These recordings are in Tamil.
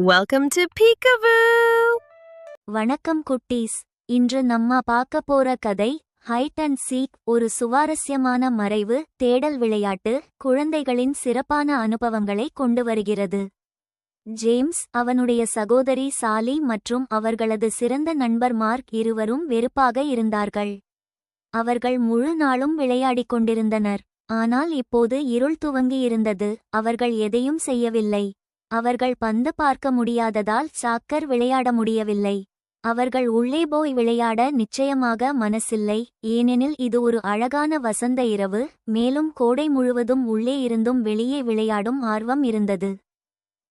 Welcome to Peekaboo! வணக்கம் குட்டீஸ். இன்று நம்ம பார்க்க போற கதை ஹைட் அண்ட் சீக், ஒரு சுவாரஸ்யமான மறைவு தேடல் விளையாட்டு குழந்தைகளின் சிறப்பான அனுபவங்களை கொண்டு வருகிறது. ஜேம்ஸ், அவனுடைய சகோதரி சாலி மற்றும் அவர்களது சிறந்த நண்பர் மார்க் இருவரும் வெறுப்பாக இருந்தார்கள். அவர்கள் முழு நாளும் விளையாடிக் கொண்டிருந்தனர். ஆனால் இப்போது இருள் துவங்கியிருந்தது. அவர்கள் எதையும் செய்யவில்லை. அவர்கள் பந்து பார்க்க முடியாததால் சாக்கர் விளையாட முடியவில்லை. அவர்கள் உள்ளே போய் விளையாட நிச்சயமாக மனசில்லை, ஏனெனில் இது ஒரு அழகான வசந்த இரவு, மேலும் கோடை முழுவதும் உள்ளே இருந்தும் வெளியே விளையாடும் ஆர்வம் இருந்தது.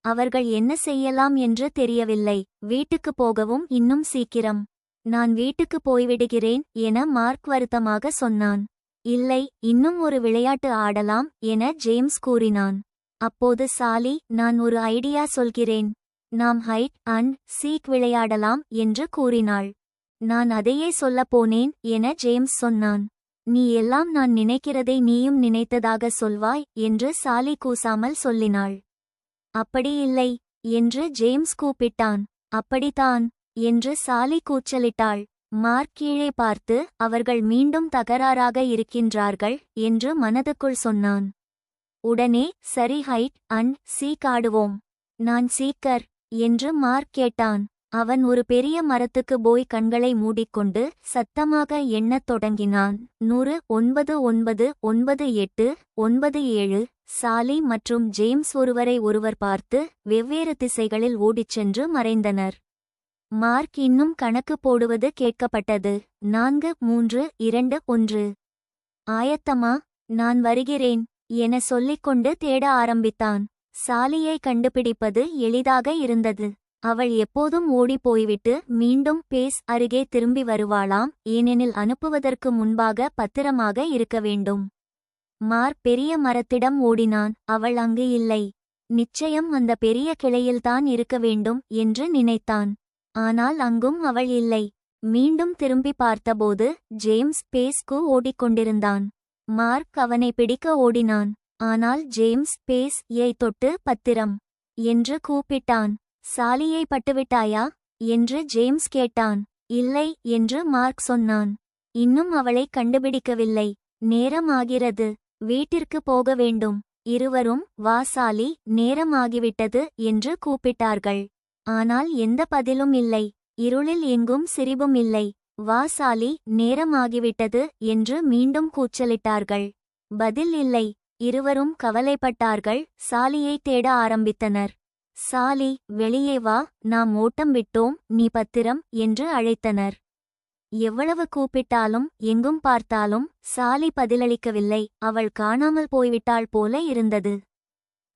அவர்கள் என்ன செய்யலாம் என்று தெரியவில்லை. வீட்டுக்கு போகவும் இன்னும் சீக்கிரம். நான் வீட்டுக்கு போய்விடுகிறேன் என மார்க் வருத்தமாக சொன்னான். இல்லை, இன்னும் ஒரு விளையாட்டு ஆடலாம் என ஜேம்ஸ் கூறினான். அப்போது சாலி, நான் ஒரு ஐடியா சொல்கிறேன். நாம் ஹைட் அண்ட் சீக் விளையாடலாம் என்று கூறினாள். நான் அதையே சொல்லப் போனேன் என ஜேம்ஸ் சொன்னான். நீ எல்லாம் நான் நினைக்கிறதை நீயும் நினைத்ததாக சொல்வாய் என்று சாலி கூசாமல் சொல்லினாள். அப்படி இல்லை என்று ஜேம்ஸ் கூப்பிட்டான். அப்படித்தான் என்று சாலி கூச்சலிட்டாள். மார்க் கீழே பார்த்து, அவர்கள் மீண்டும் தகராறாக இருக்கின்றார்கள் என்று மனதுக்குள் சொன்னான். உடனே, சரி, ஹைட் அண்ட் சீக் ஆடுவோம். நான் சீக்கர் என்று மார்க் கேட்டான். அவன் ஒரு பெரிய மரத்துக்கு போய் கண்களை மூடிக்கொண்டு சத்தமாக எண்ணத் தொடங்கினான். 100, 9, 9, 9, 8, 9, 7. சாலி மற்றும் ஜேம்ஸ் ஒருவரை ஒருவர் பார்த்து வெவ்வேறு திசைகளில் ஓடிச் சென்று மறைந்தனர். மார்க் இன்னும் கணக்கு போடுவது கேட்கப்பட்டது. 4, 3, 2, 1. ஆயத்தமா? நான் வருகிறேன் என சொல்லிக்கொண்டு தேட ஆரம்பித்தான். சாலியை கண்டுபிடிப்பது எளிதாக இருந்தது. அவள் எப்போதும் ஓடிப் போய்விட்டு மீண்டும் பேஸ் அருகே திரும்பி வருவாளாம், ஏனெனில் அனுப்புவதற்கு முன்பாக பத்திரமாக இருக்க வேண்டும். மார்க் பெரிய மரத்திடம் ஓடினான். அவள் அங்கு இல்லை. நிச்சயம் அந்த பெரிய கிளையில்தான் இருக்க வேண்டும் என்று நினைத்தான். ஆனால் அங்கும் அவள் இல்லை. மீண்டும் திரும்பி பார்த்தபோது ஜேம்ஸ் பேஸ்க்கு ஓடிக்கொண்டிருந்தான். மார்க் அவனை பிடிக்க ஓடினான். ஆனால் ஜேம்ஸ் பேஸ் யை தொட்டு பத்திரம் என்று கூப்பிட்டான். சாலியை பட்டுவிட்டாயா என்று ஜேம்ஸ் கேட்டான். இல்லை என்று மார்க் சொன்னான். இன்னும் அவளை கண்டுபிடிக்கவில்லை. நேரம் ஆகிறது. வீட்டிற்கு போக வேண்டும். இருவரும், வா சாலி, நேரம் ஆகிவிட்டது என்று கூப்பிட்டார்கள். ஆனால் எந்த பதிலும் இல்லை. இருளில் எங்கும் சிரிப்பும் இல்லை. வா சாலி, நேரம் ஆகிவிட்டது என்று மீண்டும் கூச்சலிட்டார்கள். பதில் இல்லை. இருவரும் கவலைப்பட்டார்கள். சாலியை தேட ஆரம்பித்தனர். சாலி, வெளியே வா, நாம் ஓட்டம் விட்டோம், நீ பத்திரம் என்று அழைத்தனர். எவ்வளவு கூப்பிட்டாலும் எங்கும் பார்த்தாலும் சாலி பதிலளிக்கவில்லை. அவள் காணாமல் போய்விட்டாள் போல இருந்தது.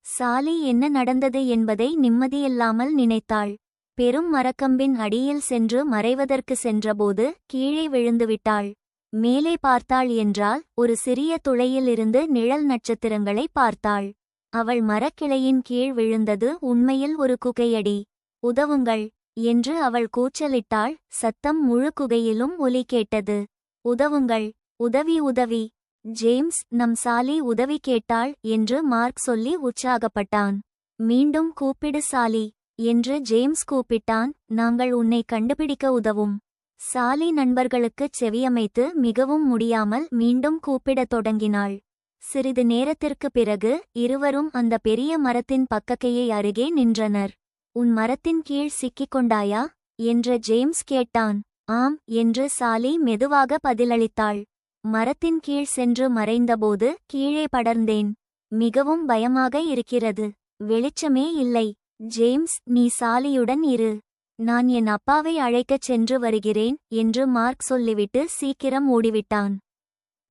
சாலி என்ன நடந்தது என்பதை நிம்மதியில்லாமல் நினைத்தாள். பெரும் மரக்கம்பின் அடியில் சென்று மறைவதற்கு சென்றபோது கீழே விழுந்துவிட்டாள். மேலே பார்த்தாள் என்றால் ஒரு சிறிய துளையிலிருந்து நிழல் நட்சத்திரங்களை பார்த்தாள். அவள் மரக்கிளையின் கீழ் விழுந்தது உண்மையில் ஒரு குகையடி. உதவுங்கள் என்று அவள் கூச்சலிட்டாள். சத்தம் முழு குகையிலும் ஒலி கேட்டது. உதவுங்கள், உதவி, உதவி. ஜேம்ஸ், நம் சாலி உதவி கேட்டாள் என்று மார்க் சொல்லி உற்சாகப்பட்டான். மீண்டும் கூப்பிடு சாலி என்று ஜேம்ஸ் கூப்பிட்டான். நாங்கள் உன்னை கண்டுபிடிக்க உதவும். சாலி நண்பர்களுக்குச் செவியமைத்து மிகவும் முடியாமல் மீண்டும் கூப்பிடத் தொடங்கினாள். சிறிது நேரத்திற்குப் பிறகு இருவரும் அந்த பெரிய மரத்தின் பக்கக்கையை அருகே நின்றனர். உன் மரத்தின் கீழ் சிக்கிக் கொண்டாயா என்று ஜேம்ஸ் கேட்டான். ஆம் என்று சாலி மெதுவாக பதிலளித்தாள். மரத்தின் கீழ் சென்று மறைந்தபோது கீழே படர்ந்தேன். மிகவும் பயமாக இருக்கிறது. வெளிச்சமே இல்லை. ஜேம்ஸ், நீ சாலியுடன் இரு. நான் என் அப்பாவை அழைக்கச் சென்று வருகிறேன் என்று மார்க் சொல்லிவிட்டு சீக்கிரம் ஓடிவிட்டான்.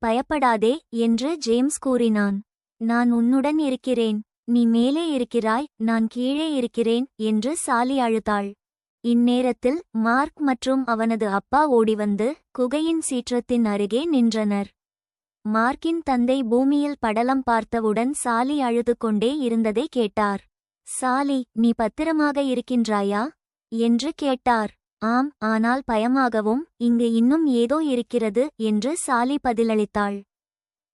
பயப்படாதே என்று ஜேம்ஸ் கூறினான். நான் உன்னுடன் இருக்கிறேன். நீ மேலே இருக்கிறாய், நான் கீழே இருக்கிறேன் என்று சாலி அழுதாள். இந்நேரத்தில் மார்க் மற்றும் அவனது அப்பா ஓடிவந்து குகையின் சீற்றத்தின் அருகே நின்றனர். மார்க்கின் தந்தை பூமியில் படலம் பார்த்தவுடன் சாலி அழுது கொண்டே இருந்ததை கேட்டார். சாலி, நீ பத்திரமாக இருக்கின்றாயா என்று கேட்டார். ஆம், ஆனால் பயமாகவும் இங்கு இன்னும் ஏதோ இருக்கிறது என்று சாலி பதிலளித்தாள்.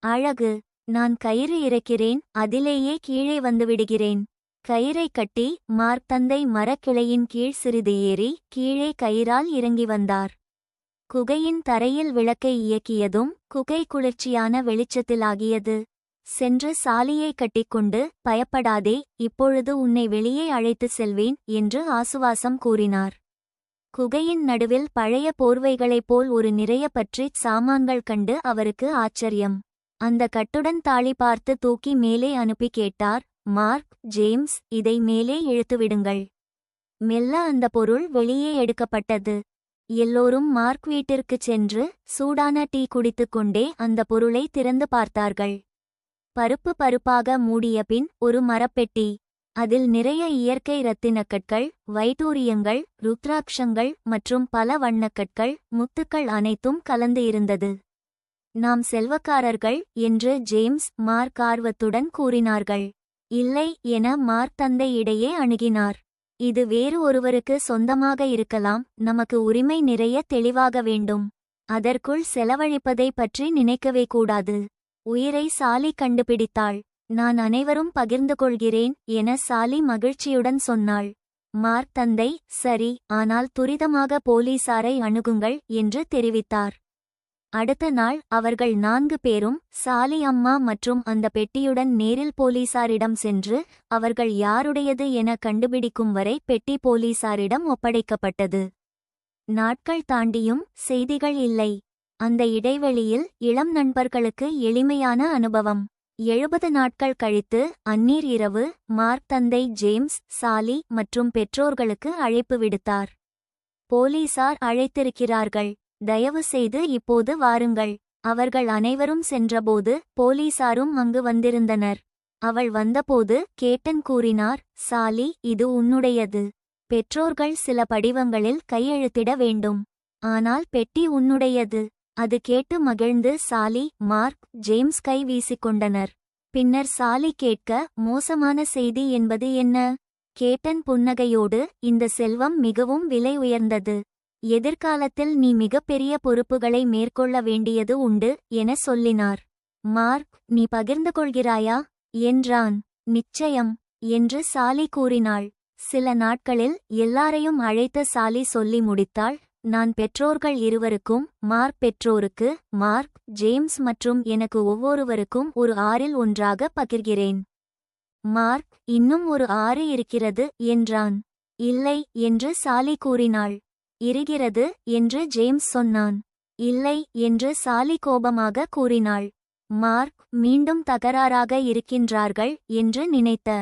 அழகு. நான் கயிறு இறக்கிறேன், அதிலேயே கீழே வந்துவிடுகிறேன். கயிறை கட்டி மார்க் தந்தை மரக்கிளையின் கீழ் சிறிது ஏறி கீழே கயிறால் இறங்கி வந்தார். குகையின் தரையில் விளக்கை இயக்கியதும் குகை குளிர்ச்சியான வெளிச்சத்திலாகியது. சென்று சாலியை கட்டிக்கொண்டு, பயப்படாதே, இப்பொழுது உன்னை வெளியே அழைத்துச் செல்வேன் என்று ஆசுவாசம் கூறினார். குகையின் நடுவில் பழைய போர்வைகளைப் போல் ஒரு நிறைய பற்றிச் சாமான்கள் கண்டு அவருக்கு ஆச்சரியம். அந்த கட்டுடன் தாளி பார்த்து தூக்கி மேலே அனுப்பி கேட்டார், மார்க், ஜேம்ஸ், இதை மேலே இழுத்துவிடுங்கள். மெல்ல அந்த பொருள் வெளியே எடுக்கப்பட்டது. எல்லோரும் மார்க் வீட்டிற்குச் சென்று சூடான டீ குடித்துக்கொண்டே அந்த பொருளை திறந்து பார்த்தார்கள். பருப்பு பருப்பாக மூடிய பின் ஒரு மரப்பெட்டி. அதில் நிறைய இயற்கை இரத்தினக்கற்கள், வைடூரியங்கள், ருத்ராட்சங்கள் மற்றும் பல வண்ணக்கற்கள், முத்துக்கள் அனைத்தும் கலந்து இருந்தது. நாம் செல்வக்காரர்கள் என்று ஜேம்ஸ், மார்க் ஆர்வத்துடன் கூறினார்கள். இல்லை என மார்க் தந்தை இடையே அணுகினார். இது வேறு ஒருவருக்கு சொந்தமாக இருக்கலாம், நமக்கு உரிமை நிறைய தெளிவாக வேண்டும். அதற்குள் செலவழிப்பதை பற்றி நினைக்கவே கூடாது. உயிரை சாலி கண்டுபிடித்தாள். நான் அனைவரும் பகிர்ந்து கொள்கிறேன் என சாலி மகிழ்ச்சியுடன் சொன்னாள். மார்க் தந்தை, சரி, ஆனால் துரிதமாக போலீசாரை அணுகுங்கள் என்று தெரிவித்தார். அடுத்த நாள் அவர்கள் 4 பேரும் சாலி அம்மா மற்றும் அந்த பெட்டியுடன் நேரில் போலீசாரிடம் சென்று அவர்கள் யாருடையது என கண்டுபிடிக்கும் வரை பெட்டி போலீசாரிடம் ஒப்படைக்கப்பட்டது. நாட்கள் தாண்டியும் செய்திகள் இல்லை. அந்த இடைவெளியில் இளம் நண்பர்களுக்கு எளிமையான அனுபவம். 70 நாட்கள் கழித்து அந்நீர் இரவு மார்க் தந்தை ஜேம்ஸ், சாலி மற்றும் பெற்றோர்களுக்கு அழைப்பு விடுத்தார். போலீசார் அழைத்திருக்கிறார்கள், தயவு செய்து இப்போது வாருங்கள். அவர்கள் அனைவரும் சென்றபோது போலீசாரும் அங்கு வந்திருந்தனர். அவள் வந்தபோது கேட்டன் கூறினார், சாலி, இது உன்னுடையது. பெற்றோர்கள் சில படிவங்களில் கையெழுத்திட வேண்டும். ஆனால் பெட்டி உன்னுடையது. அது கேட்டு மகிழ்ந்து சாலி, மார்க், ஜேம்ஸ் கை வீசிக்கொண்டனர். பின்னர் சாலி கேட்க, மோசமான செய்தி என்பது என்ன? கேட்டன் புன்னகையோடு, இந்த செல்வம் மிகவும் விலை உயர்ந்தது. எதிர்காலத்தில் நீ மிகப்பெரிய பொறுப்புகளை மேற்கொள்ள வேண்டியது உண்டு என சொல்லினார். மார்க், நீ பகிர்ந்து கொள்கிறாயா என்றான். நிச்சயம் என்று சாலி கூறினாள். சில நாட்களில் எல்லாரையும் அழைத்த சாலி சொல்லி முடித்தாள், நான் பெற்றோர்கள் இருவருக்கும், மார்க் பெற்றோருக்கு, மார்க், ஜேம்ஸ் மற்றும் எனக்கு ஒவ்வொருவருக்கும் ஒரு 6இல் ஒன்றாக பகிர்கிறேன். மார்க், இன்னும் ஒரு 6 இருக்கிறது என்றான். இல்லை என்று சாலி கூறினாள். இருக்கிறது என்று ஜேம்ஸ் சொன்னான். இல்லை என்று சாலி கோபமாக கூறினாள். மார்க், மீண்டும் தகராறாக இருக்கின்றார்கள் என்று நினைத்த.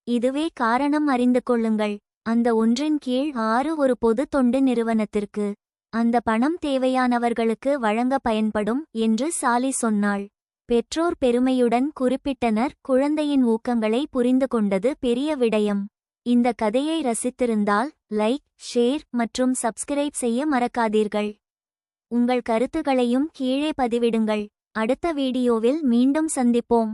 இதுவே காரணம், அறிந்து கொள்ளுங்கள். அந்த ஒன்றின் கீழ் 6 ஒரு பொது தொண்டு நிறுவனத்திற்கு. அந்த பணம் தேவையானவர்களுக்கு வழங்க பயன்படும் என்று சாலி சொன்னாள். பெற்றோர் பெருமையுடன் குறிப்பிட்டனர். குழந்தையின் ஊக்கங்களை புரிந்து கொண்டது பெரிய விடயம். இந்த கதையை ரசித்திருந்தால் லைக், ஷேர் மற்றும் சப்ஸ்கிரைப் செய்ய மறக்காதீர்கள். உங்கள் கருத்துகளையும் கீழே பதிவிடுங்கள். அடுத்த வீடியோவில் மீண்டும் சந்திப்போம்.